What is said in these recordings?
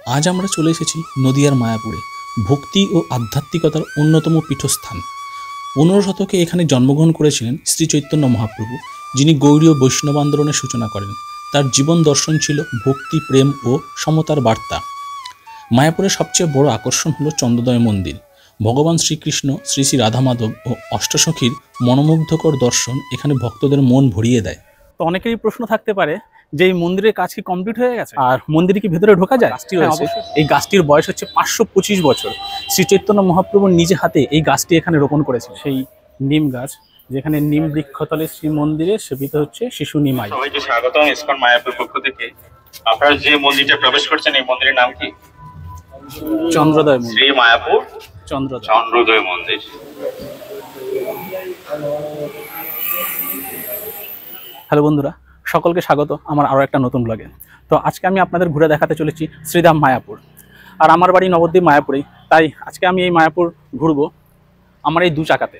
আজ আমরা চলে এসেছি নদিয়ার মায়াপুরে, ভক্তি ও আধ্যাত্মিকতার অন্যতম পীঠস্থান। 15 শতকে এখানে জন্মগ্রহণ করেছিলেন শ্রী চৈতন্য মহাপ্রভু, যিনি গৌড়ীয় বৈষ্ণব আন্দোলনের সূচনা করেন। তার জীবন দর্শন ছিল ভক্তি, প্রেম ও সমতার বার্তা। মায়াপুরের সবচেয়ে বড় আকর্ষণ হলো চন্দ্রোদয় মন্দির। ভগবান শ্রীকৃষ্ণ, শ্রী শ্রী রাধা মাধব ও অষ্টসখীর মনোমুগ্ধকর দর্শন এখানে ভক্তদের মন ভরিয়ে দেয়। তো অনেকেরই প্রশ্ন থাকতে পারে যে এই মন্দিরের কাজ কি কমপ্লিট হয়ে গেছে, আর মন্দিরে কি ভেতরে ঢোকা যায়? গাছটি রয়েছে, এই গাছটির বয়স হচ্ছে 525 বছর। শ্রী চৈতন্য মহাপ্রভু নিজে হাতে এই গাছটি এখানে রোপণ করেছেন। সেই নিম গাছ, যেখানে নিম বৃক্ষতলে শ্রী মন্দিরে সেবিত হচ্ছে শিশু নিমাই। সবাইকে স্বাগতম ইসকন মায়াপুর পক্ষ থেকে। আপনারা যে মন্দিরটা প্রবেশ করছেন এই মন্দিরের নাম কি? চন্দ্রোদয় মন্দির। শ্রী মায়াপুর চন্দ্রোদয় মন্দির। হ্যালো বন্ধুরা, সকলকে স্বাগত আমার আরও একটা নতুন ব্লগে। তো আজকে আমি আপনাদের ঘুরে দেখাতে চলেছি শ্রীধাম মায়াপুর। আর আমার বাড়ি নবদ্বীপ মায়াপুরেই, তাই আজকে আমি এই মায়াপুর ঘুরবো আমার এই 2 চাকাতে।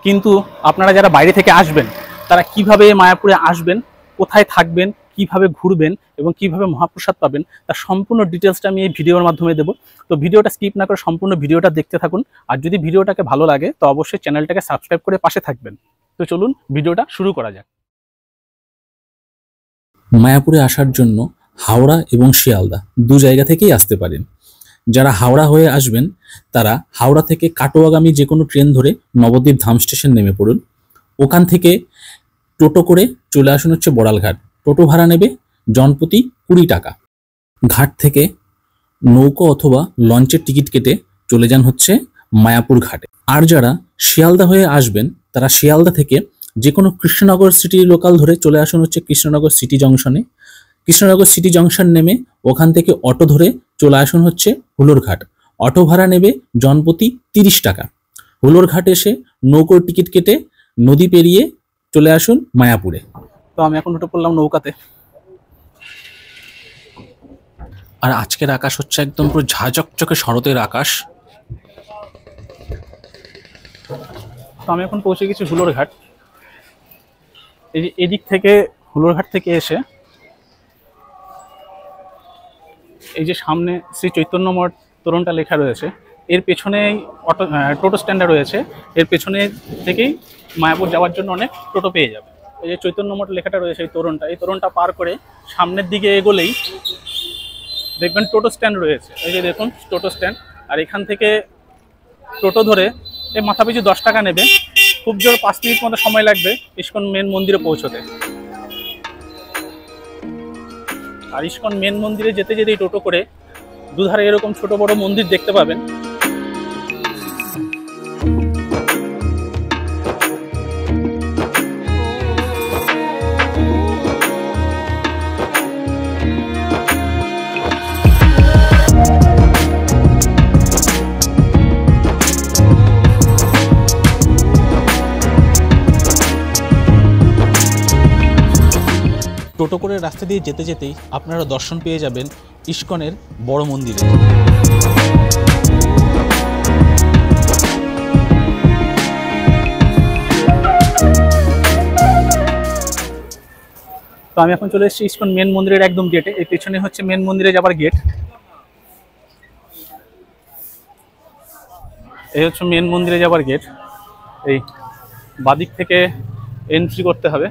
কিন্তু আপনারা যারা বাইরে থেকে আসবেন তারা কিভাবে মায়াপুরে আসবেন, কোথায় থাকবেন, কিভাবে ঘুরবেন এবং কিভাবে মহাপ্রসাদ পাবেন তার সম্পূর্ণ ডিটেলসটা আমি এই ভিডিওর মাধ্যমে দেবো। তো ভিডিওটা স্কিপ না করে সম্পূর্ণ ভিডিওটা দেখতে থাকুন। আর যদি ভিডিওটাকে ভালো লাগে তো অবশ্যই চ্যানেলটাকে সাবস্ক্রাইব করে পাশে থাকবেন। তো চলুন ভিডিওটা শুরু করা যাক। মায়াপুরে আসার জন্য হাওড়া এবং শিয়ালদা 2 জায়গা থেকেই আসতে পারেন। যারা হাওড়া হয়ে আসবেন তারা হাওড়া থেকে কাটোয়াগামী যে কোনো ট্রেন ধরে নবদ্বীপ ধাম স্টেশন নেমে পড়ুন। ওখান থেকে টোটো করে চলে আসুন হচ্ছে বড়ালঘাট। টোটো ভাড়া নেবে জনপ্রতি 20 টাকা। ঘাট থেকে নৌকো অথবা লঞ্চের টিকিট কেটে চলে যান হচ্ছে মায়াপুর ঘাটে। আর যারা শিয়ালদা হয়ে আসবেন তারা শিয়ালদা থেকে যে কোনো কৃষ্ণনগর সিটি লোকাল ধরে চলে আসুন হচ্ছে কৃষ্ণনগর সিটি জংশনে। কৃষ্ণনগর সিটি জংশন নেমে ওখান থেকে অটো ধরে চলে আসুন হচ্ছে হুলোরঘাট। অটো ভাড়া নেবে জনপ্রতি 30 টাকা। হুলোরঘাট এসে নৌকোর টিকিট কেটে নদী পেরিয়ে চলে আসুন মায়াপুরে। তো আমি এখন উঠে পড়লাম নৌকাতে। আর আজকের আকাশ হচ্ছে একদম পুরো ঝাঁচকচকে শরতের আকাশ। তো আমি এখন পৌঁছে গেছি হুলোরঘাট। এদিক থেকে হুলোরঘাট থেকে এসে এই যে সামনে শ্রী চৈতন্য মঠ তোরণটা লেখা রয়েছে, এর পেছনেই টোটো স্ট্যান্ডটা রয়েছে। এর পেছনে থেকেই মায়াপুর যাওয়ার জন্য অনেক টোটো পেয়ে যাবে। এই যে চৈতন্য মঠ লেখাটা রয়েছে এই তোরণটা পার করে সামনের দিকে এগোলেই দেখবেন টোটো স্ট্যান্ড রয়েছে। এই যে দেখুন টোটো স্ট্যান্ড। আর এখান থেকে টোটো ধরে এই মাথাপিছু 10 টাকা নেবে। খুব জোর 5 মিনিট মতো সময় লাগবে ইসকন মেন মন্দিরে পৌঁছতে। আর ইসকন মেন মন্দিরে যেতে যেতেই টোটো করে দুধারে এরকম ছোট বড় মন্দির দেখতে পাবেন। টোটো করে রাস্তা দিয়ে যেতে যেতেই আপনারা দর্শন পেয়ে যাবেন ইসকনের বড় মন্দিরে। তো আমি এখন চলে এসেছি ইসকন মেন মন্দিরের একদম গেটে। এই পেছনে হচ্ছে মেন মন্দিরে যাবার গেট। এই হচ্ছে মেন মন্দিরে যাবার গেট। এই বাদিক থেকে এন্ট্রি করতে হবে।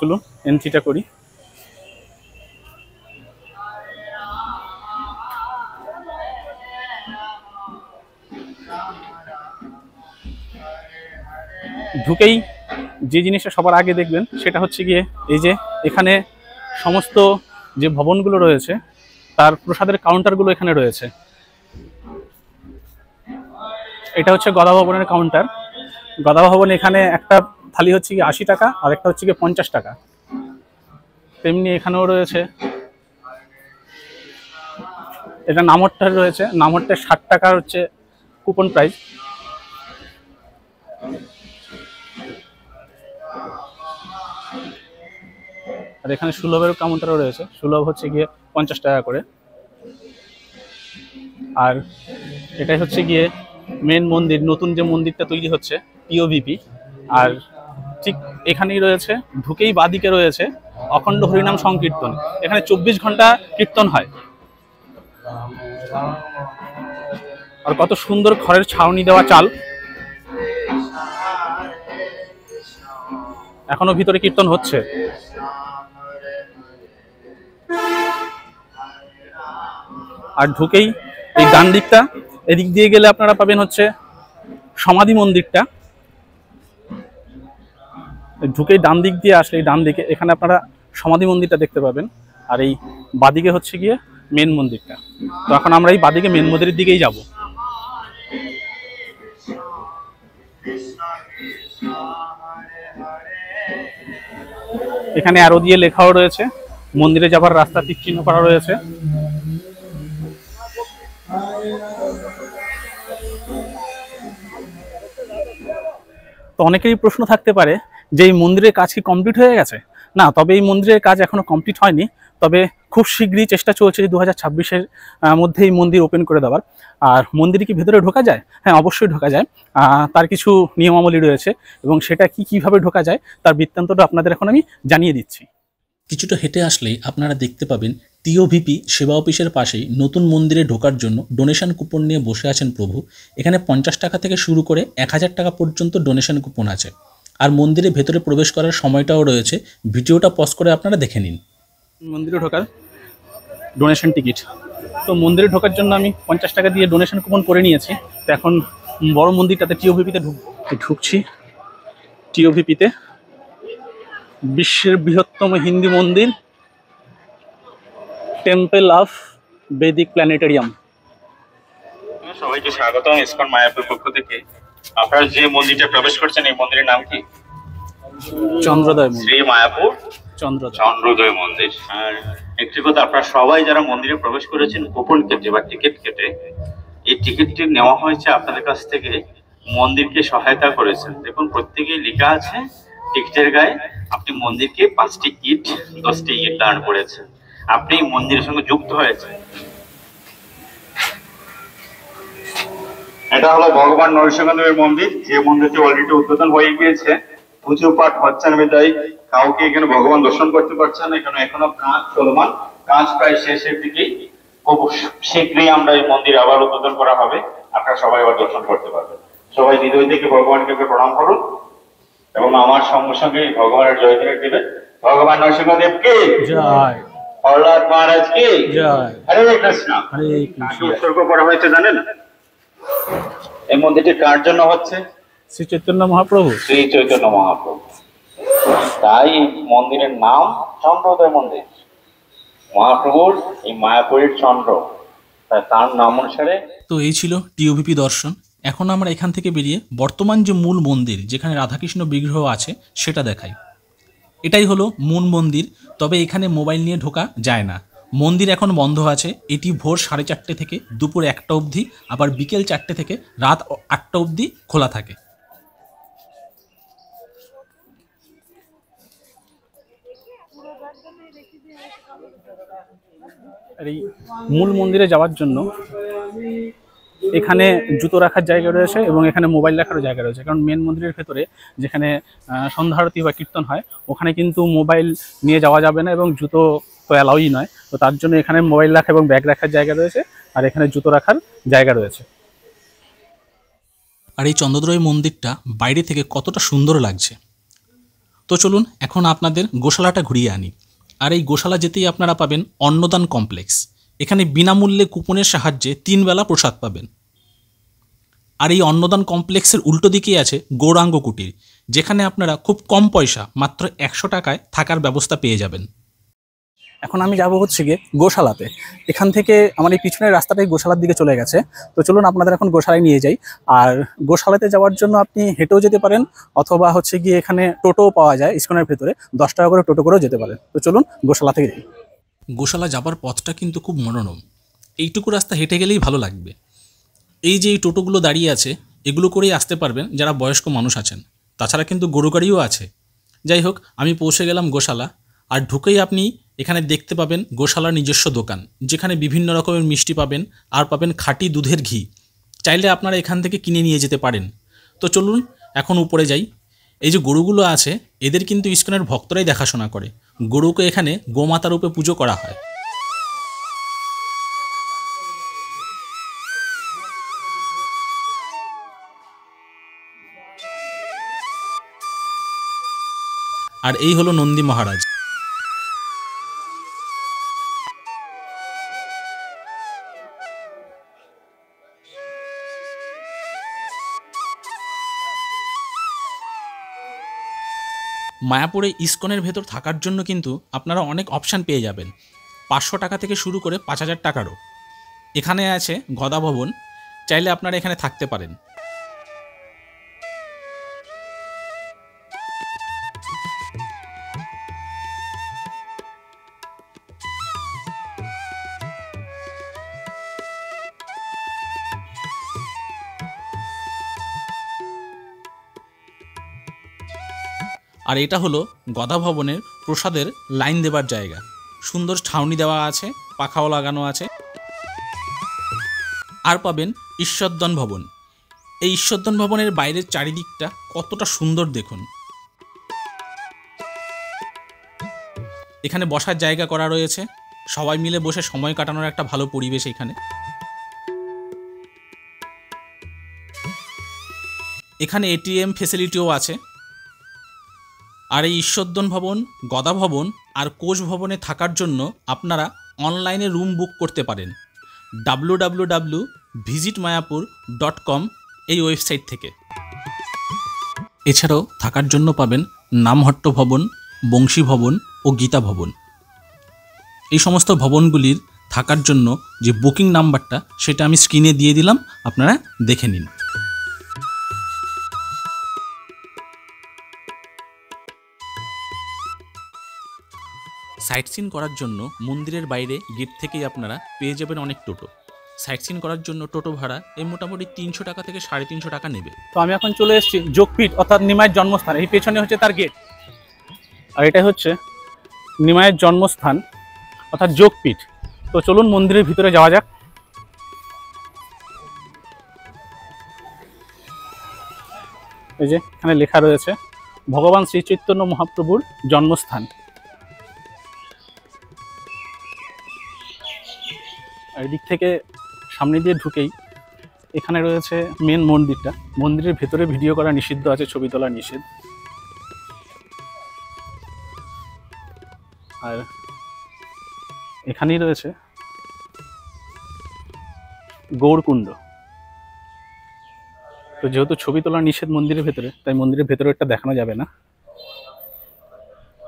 চলুন এন্ট্রিটা করি। ঢুকেই যে জিনিসটা সবার আগে দেখবেন সেটা হচ্ছে গিয়ে এই যে এখানে সমস্ত যে ভবনগুলো রয়েছে তার প্রসাদের কাউন্টারগুলো এখানে রয়েছে। এটা হচ্ছে গদা ভবনের কাউন্টার। গদা ভবন এখানে একটা থালি হচ্ছে কি 80 টাকা আর একটা হচ্ছে কি 50 টাকা। তেমনি এখানেও রয়েছে, এটা নামহট্টার রয়েছে। নামহট্টার 60 টাকা হচ্ছে কুপন প্রাইস। আর এখানে সুলভের কাউন্টারও রয়েছে। সুলভ হচ্ছে গিয়ে 50 টাকা করে। আর এটাই হচ্ছে গিয়ে মেন মন্দির, নতুন যে মন্দিরটা তৈরি হচ্ছে পিওভিপি। আর ঠিক এখানেই রয়েছে, ঢুকেই বাদিকে রয়েছে অখণ্ড হরিনাম সংকীর্তন। এখানে 24 ঘন্টা কীর্তন হয়। আর কত সুন্দর খড়ের ছাউনি দেওয়া চাল, এখনো ভিতরে কীর্তন হচ্ছে। আর ঢুকেই এই ডান দিকটা, এদিক দিয়ে গেলে আপনারা পাবেন হচ্ছে সমাধি মন্দিরটা। ঢুকেই ডান দিক দিয়ে আসলে এই ডান দিকে এখানে আপনারা সমাধি মন্দিরটা দেখতে পাবেন। আর এই বাদিকে হচ্ছে গিয়ে মেন মন্দিরটা। তো এখন আমরা এই বাদিকে মেন মন্দিরের দিকেই যাব। এখানে অ্যারো দিয়ে লেখাও রয়েছে, মন্দিরে যাবার রাস্তা তীর চিহ্ন করা রয়েছে। তো অনেকেরই প্রশ্ন থাকতে পারে যে এই মন্দিরের কাজ কি কমপ্লিট হয়ে গেছে? না, তবে এই মন্দিরের কাজ এখনো কমপ্লিট হয়নি। তবে খুব শীঘ্রই চেষ্টা চলছে যে 2026-এর মধ্যে এই মন্দির ওপেন করে দেওয়ার। আর মন্দিরে কি ভেতরে ঢোকা যায়? হ্যাঁ, অবশ্যই ঢোকা যায়। তার কিছু নিয়মাবলী রয়েছে এবং সেটা কিভাবে ঢোকা যায় তার বৃত্তান্তটা আপনাদের এখন আমি জানিয়ে দিচ্ছি। কিছুটা হেঁটে আসলেই আপনারা দেখতে পাবেন টিওভিপি সেবা অফিসের পাশেই নতুন মন্দিরে ঢোকার জন্য ডোনেশন কুপন নিয়ে বসে আছেন প্রভু। এখানে 50 টাকা থেকে শুরু করে 1000 টাকা পর্যন্ত ডোনেশন কুপন আছে। আর মন্দিরে ভেতরে প্রবেশ করার সময়টাও রয়েছে, ভিডিওটা পজ করে আপনারা দেখে নিন। মন্দিরে ঢোকার ডোনেশন টিকিট। তো মন্দিরে ঢোকার জন্য আমি 50 টাকা দিয়ে ডোনেশন কুপন করে নিয়েছি। তো এখন বড় মন্দিরটাতে টিওভিপিতে ঢুকছি। টিওভিপিতে বিশ্বের বৃহত্তম হিন্দু মন্দির, টেম্পল অফ বেদিক প্ল্যানেটেরিয়াম। সবাইকে স্বাগতম ইসকন মায়াপুর পক্ষ থেকে। আপনারা যে মন্দিরটা প্রবেশ করছেন এই মন্দিরের নাম কি? চন্দ্রোদয় মন্দির। শ্রী মায়াপুর চন্দ্রোদয় মন্দির। আর একটি কথা, আপনারা সবাই যারা মন্দিরে প্রবেশ করেছেন কুপন কেটে বা টিকিট কেটে, এই টিকিটটি নেওয়া হয়েছে আপনাদের কাছ থেকে, মন্দিরকে সহায়তা করেছেন। দেখুন প্রত্যেকেই লেখা আছে টিকিটের গায়ে আপনি মন্দিরকে 5টি ইট 10টি ইট দান করেছেন, আপনি মন্দিরের সঙ্গে যুক্ত হয়েছেন। এটা হলো ভগবান নরসিংহদেবের মন্দির, যে মন্দিরটি অলরেডি উদ্বোধন হয়ে গিয়েছে। পুজো পাঠ হচ্ছে না বিদায় কাউকে এখানে ভগবান দর্শন করতে পারছেন না। এখানে এখনো কাজ চলমান, কাজ প্রায় শেষের দিকেই। খুব শীঘ্রই আমরা এই মন্দির আবার উদ্বোধন করা হবে, আপনারা সবাই আবার দর্শন করতে পারবেন। সবাই হৃদয় থেকে ভগবানকে প্রণাম করুন এবং আমার সঙ্গে সঙ্গে ভগবানের জয়ধ্বনি দেবেন। ভগবান নরসিংহদেব কে জয়, প্রহ্লাদ মহারাজ কে জয়। হরে কৃষ্ণ। উৎসর্গ করা হয়েছে জানেন? এই মন্দিরটি কার জন্য হচ্ছে? শ্রী চৈতন্য মহাপ্রভু। শ্রী চৈতন্য মহাপ্রভু। তাই মন্দিরের নাম চন্দ্রোদয় মন্দির। মহাপ্রভুর এই মায়াপুরের চন্দ্র, তার নাম অনুসারে। তো এই ছিল টিওভিপি দর্শন। এখন আমরা এখান থেকে বেরিয়ে বর্তমান যে মূল মন্দির, যেখানে রাধাকৃষ্ণ বিগ্রহ আছে, সেটা দেখাই। এটাই হলো মূল মন্দির। তবে এখানে মোবাইল নিয়ে ঢোকা যায় না। মন্দির এখন বন্ধ আছে। এটি ভোর 4:30 থেকে দুপুর 1টা অবধি, আবার বিকেল 4টে থেকে রাত 8টা অবধি খোলা থাকে। আর এই মূল মন্দিরে যাওয়ার জন্য এখানে জুতো রাখার জায়গা রয়েছে এবং এখানে মোবাইল রাখারও জায়গা রয়েছে। কারণ মেন মন্দিরের ভেতরে যেখানে সন্ধ্যা আরতি বা কীর্তন হয়, ওখানে কিন্তু মোবাইল নিয়ে যাওয়া যাবে না এবং জুতো তো অ্যালাউই নয়। তো তার জন্য এখানে মোবাইল রাখা এবং ব্যাগ রাখার জায়গা রয়েছে, আর এখানে জুতো রাখার জায়গা রয়েছে। আর এই চন্দ্রোদয় মন্দিরটা বাইরে থেকে কতটা সুন্দর লাগছে। তো চলুন এখন আপনাদের গোশালাটা ঘুরিয়ে আনি। আর এই গোশালা যেতেই আপনারা পাবেন অন্নদান কমপ্লেক্স। এখানে বিনামূল্যে কুপনের সাহায্যে 3 বেলা প্রসাদ পাবেন। আর এই অন্নদান কমপ্লেক্সের উল্টো দিকেই আছে গৌরাঙ্গ কুটির, যেখানে আপনারা খুব কম পয়সা, মাত্র 100 টাকায় থাকার ব্যবস্থা পেয়ে যাবেন। এখন আমি যাব হচ্ছে গিয়ে গোশালাতে। এখান থেকে আমার এই পিছনের রাস্তাটাই গোশালার দিকে চলে গেছে। তো চলুন আপনাদের এখন গোশালায় নিয়ে যাই। আর গোশালাতে যাওয়ার জন্য আপনি হেঁটেও যেতে পারেন, অথবা হচ্ছে গিয়ে এখানে টোটোও পাওয়া যায় ইসকনের ভেতরে, 10 টাকা করে টোটো করেও যেতে পারেন। তো চলুন গোশালা থেকে যাই। গোশালা যাবার পথটা কিন্তু খুব মনোরম। এইটুকু রাস্তা হেঁটে গেলেই ভালো লাগবে। এই যে এই টোটোগুলো দাঁড়িয়ে আছে, এগুলো করেই আসতে পারবেন যারা বয়স্ক মানুষ আছেন। তাছাড়া কিন্তু গরু গাড়িও আছে। যাই হোক, আমি পৌঁছে গেলাম গোশালা। আর ঢুকেই আপনি এখানে দেখতে পাবেন গোশালার নিজস্ব দোকান, যেখানে বিভিন্ন রকমের মিষ্টি পাবেন, আর পাবেন খাঁটি দুধের ঘি। চাইলে আপনারা এখান থেকে কিনে নিয়ে যেতে পারেন। তো চলুন এখন উপরে যাই। এই যে গরুগুলো আছে, এদের কিন্তু ইসকনের ভক্তরাই দেখাশোনা করে। গরুকে এখানে গোমাতা রূপে পুজো করা হয়। আর এই হলো নন্দী মহারাজ। মায়াপুরে ইস্কনের ভেতর থাকার জন্য কিন্তু আপনারা অনেক অপশান পেয়ে যাবেন, 500 টাকা থেকে শুরু করে 5000 টাকারও। এখানে আছে গদা ভবন, চাইলে আপনারা এখানে থাকতে পারেন। আর এটা হলো গদা ভবনের প্রসাদের লাইন দেবার জায়গা। সুন্দর ছাউনি দেওয়া আছে, পাখাও লাগানো আছে। আর পাবেন ঈশ্বরদন ভবন। এই ঈশ্বরদন ভবনের বাইরের চারিদিকটা কতটা সুন্দর দেখুন। এখানে বসার জায়গা করা রয়েছে, সবাই মিলে বসে সময় কাটানোর একটা ভালো পরিবেশ এখানে। এখানে এটিএম ফেসিলিটিও আছে। আর এই ঈশ্বরদন ভবন, গদা ভবন আর কোচ ভবনে থাকার জন্য আপনারা অনলাইনে রুম বুক করতে পারেন www.visitmayapur.com এই ওয়েবসাইট থেকে। এছাড়াও থাকার জন্য পাবেন নামহট্ট ভবন, বংশী ভবন ও গীতা ভবন। এই সমস্ত ভবনগুলির থাকার জন্য যে বুকিং নাম্বারটা সেটা আমি স্ক্রিনে দিয়ে দিলাম, আপনারা দেখে নিন। সাইট সিন করার জন্য মন্দিরের বাইরে গেট থেকেই আপনারা পেয়ে যাবেন অনেক টোটো। সাইট সিন করার জন্য টোটো ভাড়া এই মোটামুটি 300 টাকা থেকে 350 টাকা নেবে। তো আমি এখন চলে এসেছি যোগপীঠ অর্থাৎ নিমাইয়ের জন্মস্থান। এই পেছনে হচ্ছে তার গেট, আর এটাই হচ্ছে নিমাইয়ের জন্মস্থান অর্থাৎ যোগপীঠ। তো চলুন মন্দিরের ভিতরে যাওয়া যাক। এই যে এখানে লেখা রয়েছে ভগবান শ্রী চৈতন্য মহাপ্রভুর জন্মস্থান। আর এদিক থেকে সামনে দিয়ে ঢুকেই এখানে রয়েছে মেন মন্দিরটা। মন্দিরের ভেতরে ভিডিও করা নিষিদ্ধ আছে, ছবি তোলা নিষেধ। আর এখানেই রয়েছে গৌরকুণ্ড। তো যেহেতু ছবি তোলা নিষেধ মন্দিরের ভেতরে, তাই মন্দিরের ভেতরে একটা দেখানো যাবে না।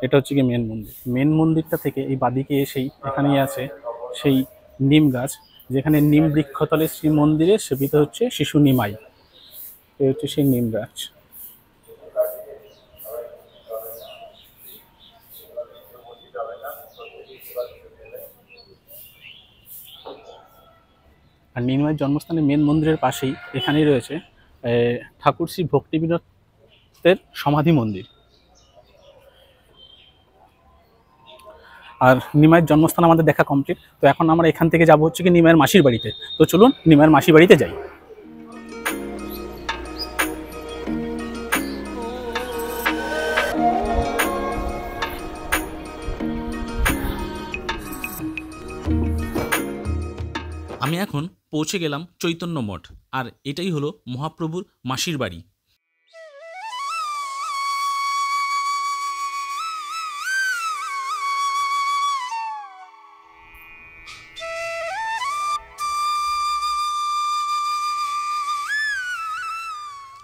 এটা হচ্ছে কি মেন মন্দির। মেন মন্দিরটা থেকে এই বাদিকে এসেই এখানেই আছে সেই নিম গাছ, যেখানে নিম বৃক্ষতলে শ্রী মন্দিরে সেবিত হচ্ছে শিশু নিমাই। এই হচ্ছে সেই নিম গাছ। আর নিমাইয়ের জন্মস্থানে মেন মন্দিরের পাশেই এখানেই রয়েছে ঠাকুর শ্রী ভক্তিবিনোদের সমাধি মন্দির। আর নিমাইয়ের জন্মস্থান আমাদের দেখা কমপ্লিট। তো এখন আমরা এখান থেকে যাবো হচ্ছে কি নিমাইয়ের মাসির বাড়িতে। তো চলুন নিমাইয়ের মাসির বাড়িতে যাই। আমি এখন পৌঁছে গেলাম চৈতন্য মঠ, আর এটাই হলো মহাপ্রভুর মাসির বাড়ি।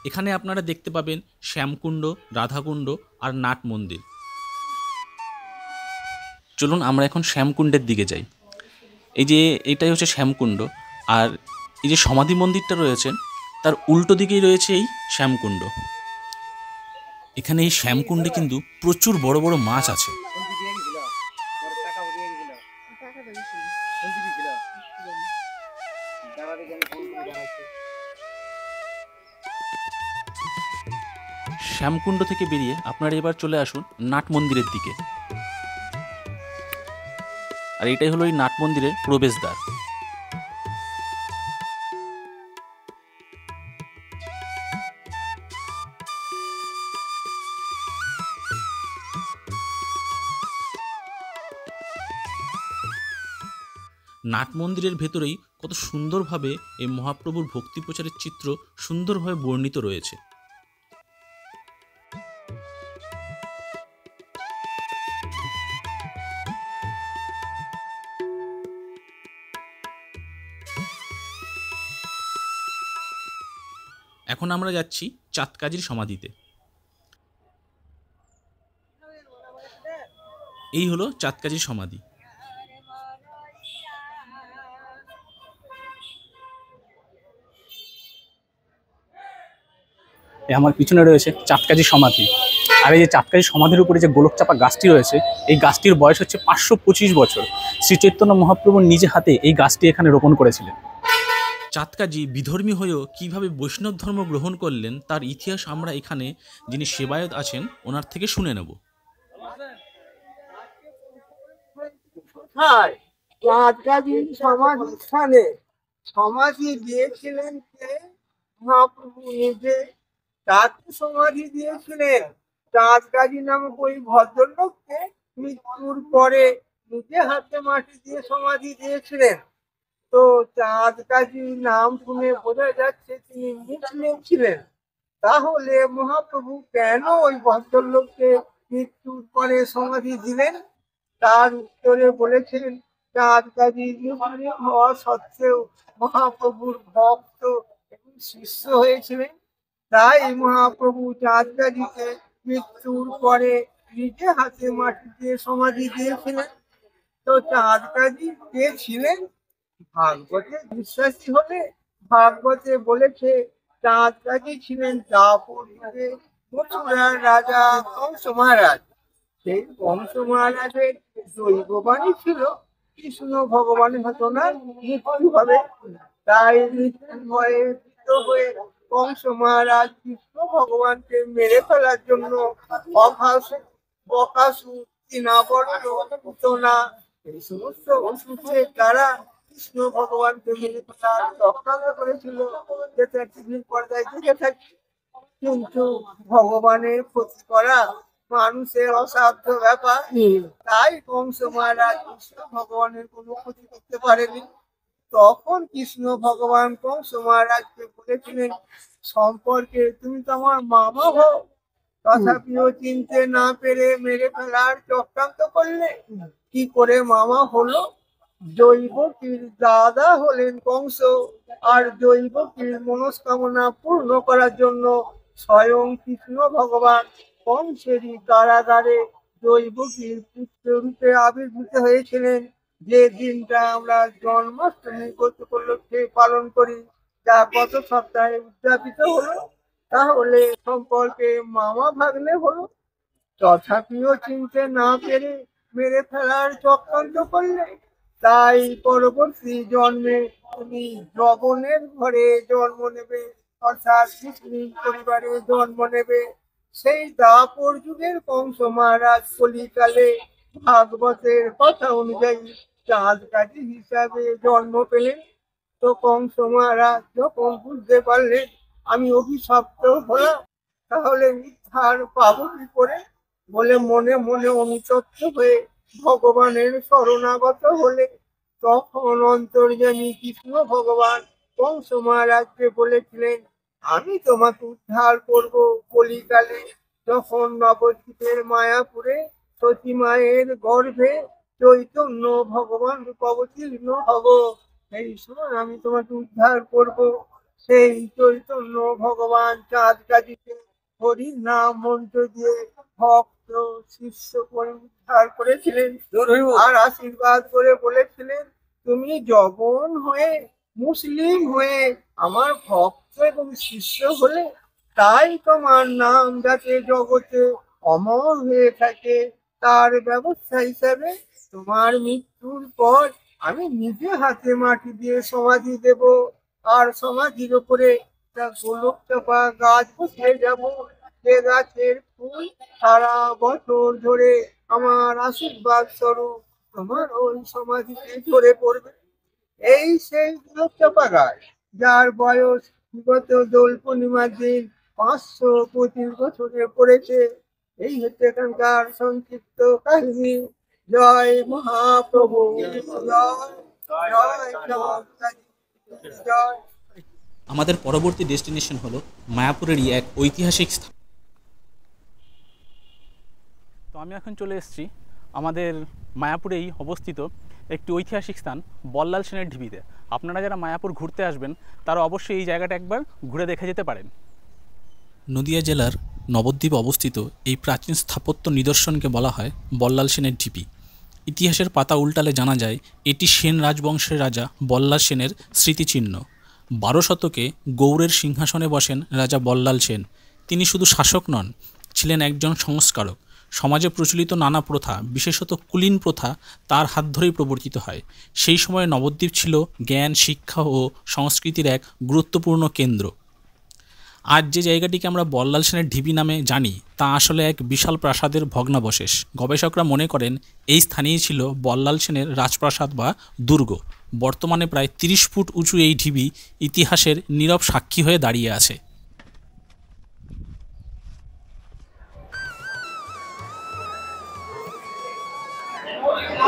এখানে আপনারা দেখতে পাবেন শ্যামকুণ্ড, রাধাকুণ্ড আর নাট মন্দির। চলুন আমরা এখন শ্যামকুণ্ডের দিকে যাই। এই যে এটাই হচ্ছে শ্যামকুণ্ড, আর এই যে সমাধি মন্দিরটা রয়েছে তার উল্টো দিকেই রয়েছে এই শ্যামকুণ্ড। এখানে এই শ্যামকুণ্ডে কিন্তু প্রচুর বড় বড় মাছ আছে। শ্যামকুণ্ড থেকে বেরিয়ে আপনারা এবার চলে আসুন নাট মন্দিরের দিকে। আর এটাই হলো এই নাট মন্দিরের প্রবেশদ্বার। নাট মন্দিরের ভেতরেই কত সুন্দরভাবে এই মহাপ্রভুর ভক্তি প্রচারের চিত্র সুন্দরভাবে বর্ণিত রয়েছে। এখন আমরা যাচ্ছি চাঁদকাজির সমাধিতে। এই হলো চাঁদকাজির সমাধি। আমার পিছনে রয়েছে চাঁদকাজি সমাধি। আর এই যে চাঁদকাজি সমাধির উপরে যে গোলকচাপা গাছটি রয়েছে, এই গাছটির বয়স হচ্ছে 525 বছর। শ্রী চৈতন্য মহাপ্রভু নিজে হাতে এই গাছটি এখানে রোপণ করেছিলেন। চাঁদকাজি বিধর্মী হয়েও কিভাবে বৈষ্ণব ধর্ম গ্রহণ করলেন তার ইতিহাস আমরা এখানে যিনি সেবায়ত আছেন ওনার থেকে শুনে নেব। চাঁদকাজির সমাধিস্থানে সমাধি দিয়েছিলেন কে? মহাপ্রভু নিজে তাকে সমাধি দিয়েছিলেন। চাঁদকাজি নামক ওই ভদ্রলোককে মৃত্যুর পরে নিজে হাতে মাটি দিয়ে সমাধি দিয়েছিলেন। তো চাঁদকাজি নাম শুনে বোঝা যাচ্ছে তিনি মুসলিম ছিলেন। তাহলে মহাপ্রভু কেন ওই ভদ্রলোককে মৃত্যুর পরে সমাধি দিলেন? তার উত্তরে বলেছেন, চাঁদকাজি মুসলিম হওয়া সত্ত্বেও মহাপ্রভুর ভক্ত এবং শিষ্য হয়েছিলেন। তাই মহাপ্রভু চাঁদকাজিকে মৃত্যুর পরে নিজে হাতে মাটি দিয়ে সমাধি দিয়েছিলেন। তো চাঁদকাজি কে ছিলেন? ভাগবতে বিশ্বাসী হলে ভাগবতে বলেছে চাঁদকাজি ছিলেন দাপর যুগে মথুরার রাজা কংস মহারাজ। সেই কংস মহারাজের দৈববাণী ছিল কৃষ্ণ ভগবানের হতো না, মৃত্যু হবে। তাই মৃত্যুর ভয়ে ভীত হয়ে কংস মহারাজ কৃষ্ণ ভগবানকে মেরে ফেলার জন্য বকাসুর, তৃণাবর্ত, পুতনা এই সমস্ত অসুরের দ্বারা কৃষ্ণ ভগবানকে মেরে ফেলার চক্রান্ত করেছিল, যেটা টিভির পর্দায় দেখে থাকি। কিন্তু ভগবানের ক্ষতি করা মানুষের অসাধ্য ব্যাপার। তাই কংস মহারাজ কৃষ্ণ ভগবানের কোনো ক্ষতি করতে পারেনি। তখন কৃষ্ণ ভগবান কংস মহারাজকে বলেছিলেন, সম্পর্কে তুমি তো আমার মামা হও, তথাপিও চিনতে না পেরে মেরে ফেলার চক্রান্ত করলে। কি করে মামা হলো? জৈবকীর দাদা হলেন কংস, আর জৈবকীর মনস্কামনা পূর্ণ করার জন্য স্বয়ং কৃষ্ণ ভগবান কংসেরই কারাগারে জৈবকীর পুত্র রূপে আবির্ভূত হয়েছিলেন। যে দিনটা আমরা জন্মাষ্টমী উপলক্ষে পালন করি, যা গত সপ্তাহে উদযাপিত হলো, তাহলে সম্পর্কে মামা ভাগ্নে হলো। তথাপিও চিনতে না পেরে মেরে ফেলার চক্রান্ত করলে। তাই পরবর্তী জন্মে তুমি যবনের ঘরে জন্ম নেবে, অর্থাৎ মুসলিম পরিবারে জন্ম নেবে। সেই দাপর যুগের কংস মহারাজ কলিকালে ভাগবতের কথা অনুযায়ী চাঁদকাজি হিসাবে জন্ম পেলেন। তো কংস মহারাজ যখন বুঝতে পারলেন আমি অভিশপ্ত হলাম, তাহলে উদ্ধার পাবো কি করে বলে মনে মনে অনুতপ্ত হয়ে ভগবানের শরণাগত হলে। তখন অন্তর্যামী কৃষ্ণ ভগবান কংস মহারাজকে বলেছিলেন, আমি তোমাকে উদ্ধার করব কলিকালে। যখন নবদ্বীপের মায়াপুরে সতী মায়ের গর্ভে চৈতন্য ভগবান অবতীর্ণ হব, সেই সময় আমি তোমাকে উদ্ধার করব। সেই চৈতন্য ভগবান চাঁদকাজিকে হরির নাম মন্ত্র দিয়ে ভক্ত শিষ্য করে উদ্ধার করেছিলেন। আর আশীর্বাদ করে বলেছিলেন, তুমি যবন হয়ে মুসলিম হয়ে আমার ভক্ত এবং শিষ্য হলে, তাই তোমার নাম যাতে জগতে অমর হয়ে থাকে, তার ব্যবস্থা হিসাবে তোমার মৃত্যুর পর আমি নিজে হাতে মাটি দিয়ে সমাধি দেব। আর সমাধির উপরে একটা গোলক চাপা গাছ বসিয়ে যাব, যে গাছের ফুল সারা বছর ধরে আমার আশীর্বাদ স্বরূপ তোমার ওই সমাধিতে ঝরে পড়বে। এই সেই গোলক চাপা গাছ, যার বয়স বিগত দোল পূর্ণিমার দিন 525 বছরে পড়েছে। এই হচ্ছে এখানকার সংক্ষিপ্ত কাহিনী। জয় মহাপ্রভু, জয় জয়। আমাদের পরবর্তী ডেস্টিনেশন হলো মায়াপুরেরই এক ঐতিহাসিক স্থান। তো আমি এখন চলে এসেছি আমাদের মায়াপুরেই অবস্থিত একটি ঐতিহাসিক স্থান বল্লাল সেনের ঢিবিতে। আপনারা যারা মায়াপুর ঘুরতে আসবেন তারা অবশ্যই এই জায়গাটা একবার ঘুরে দেখে যেতে পারেন। নদিয়া জেলার নবদ্বীপ অবস্থিত এই প্রাচীন স্থাপত্য নিদর্শনকে বলা হয় বল্লাল সেনের ঢিবি। ইতিহাসের পাতা উল্টালে জানা যায় এটি সেন রাজবংশের রাজা বল্লাল সেনের স্মৃতিচিহ্ন। 12 শতকে গৌড়ের সিংহাসনে বসেন রাজা বল্লাল সেন। তিনি শুধু শাসক নন, ছিলেন একজন সংস্কারক। সমাজে প্রচলিত নানা প্রথা, বিশেষত কুলীন প্রথা তার হাত ধরেই প্রবর্তিত হয়। সেই সময়ে নবদ্বীপ ছিল জ্ঞান, শিক্ষা ও সংস্কৃতির এক গুরুত্বপূর্ণ কেন্দ্র। আজ যে জায়গাটিকে আমরা বল্লাল সেনের ঢিবি নামে জানি তা আসলে এক বিশাল প্রাসাদের ভগ্নাবশেষ। গবেষকরা মনে করেন এই স্থানেই ছিল বল্লাল সেনের রাজপ্রাসাদ বা দুর্গ। বর্তমানে প্রায় 30 ফুট উঁচু এই ঢিবি ইতিহাসের নীরব সাক্ষী হয়ে দাঁড়িয়ে আছে।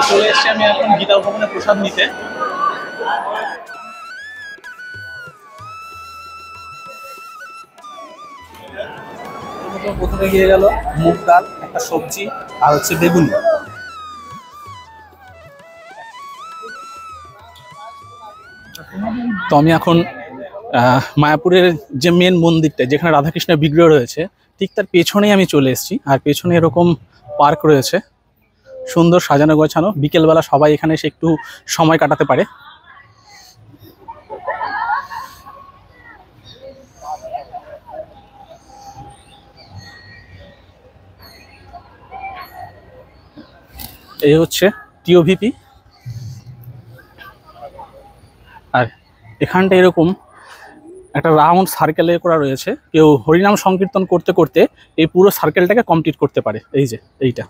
চলে এসেছি আমি এখন গীতা ভবনে প্রসাদ নিতে। প্রথমে গিয়ে গেল মুগ ডাল, একটা সবজি আর হচ্ছে বেগুন। তো আমি এখন মায়াপুরের যে মেন মন্দিরটা যেখানে রাধাকৃষ্ণের বিগ্রহ রয়েছে ঠিক তার পেছনেই আমি চলে এসেছি। আর পেছনে এরকম পার্ক রয়েছে, সুন্দর সাজানো গোছানো। বিকেলবেলা সবাই এখানে এসে একটু সময় কাটাতে পারে। এই হচ্ছে টিওভিপি। আর এখানটা এরকম একটা রাউন্ড সার্কেলে করা রয়েছে। কেউ হরিনাম সংকীর্তন করতে করতে এই পুরো সার্কেলটাকে কমপ্লিট করতে পারে। এই যে এইটা।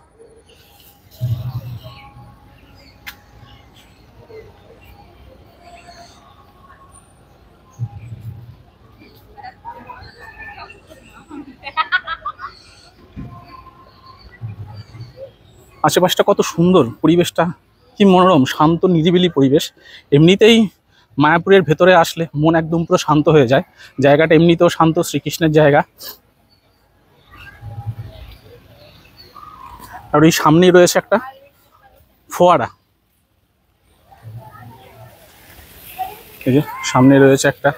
আশেপাশটা কত সুন্দর, পরিবেশটা কি মনোরম, শান্ত নিরিবিলি পরিবেশ। এমনিতেই মায়াপুরের ভেতরে আসলে মন একদম পুরো শান্ত হয়ে যায়। জায়গাটা এমনিতেও শান্ত, শ্রীকৃষ্ণের জায়গা। আর ওই সামনেই রয়েছে একটা ফোয়ারা। এই যে সামনে রয়েছে একটা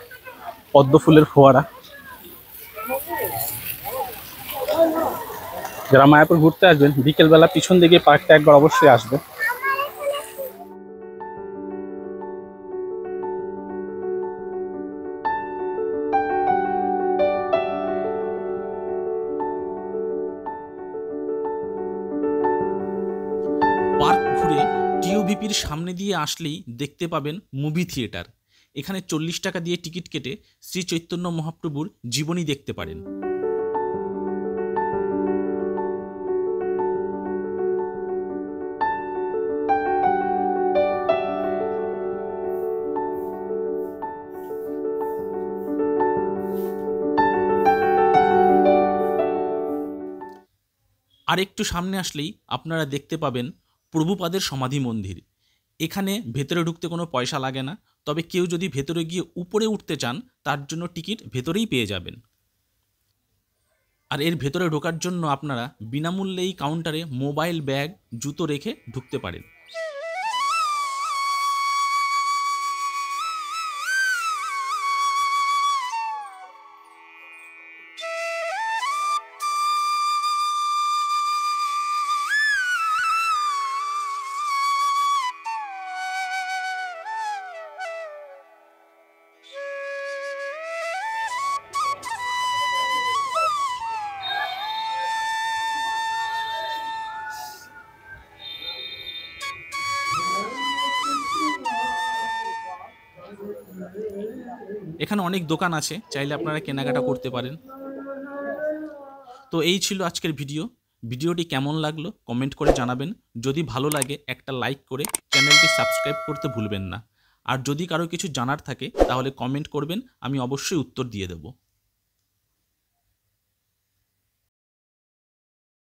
পদ্ম ফুলের ফোয়ারা। যারা মায়াপুর ঘুরতে আসবেন বিকেলবেলা পিছন দিকে পার্কটা একবার অবশ্যই আসবে। পার্ক ঘুরে টিওভিপির সামনে দিয়ে আসলেই দেখতে পাবেন মুভি থিয়েটার। এখানে 40 টাকা দিয়ে টিকিট কেটে শ্রী চৈতন্য মহাপ্রভুর জীবনী দেখতে পারেন। আর একটু সামনে আসলেই আপনারা দেখতে পাবেন প্রভুপাদের সমাধি মন্দির। এখানে ভেতরে ঢুকতে কোনো পয়সা লাগে না, তবে কেউ যদি ভেতরে গিয়ে উপরে উঠতে চান তার জন্য টিকিট ভেতরেই পেয়ে যাবেন। আর এর ভেতরে ঢোকার জন্য আপনারা বিনামূল্যে এই কাউন্টারে মোবাইল, ব্যাগ, জুতো রেখে ঢুকতে পারেন। এখানে অনেক দোকান আছে, চাইলে আপনারা কেনাকাটা করতে পারেন। তো এই ছিল আজকের ভিডিওটি কেমন লাগলো কমেন্ট করে জানাবেন। যদি ভালো লাগে একটা লাইক করে চ্যানেলটি সাবস্ক্রাইব করতে ভুলবেন না। আর যদি কারো কিছু জানার থাকে তাহলে কমেন্ট করবেন, আমি অবশ্যই উত্তর দিয়ে দেব।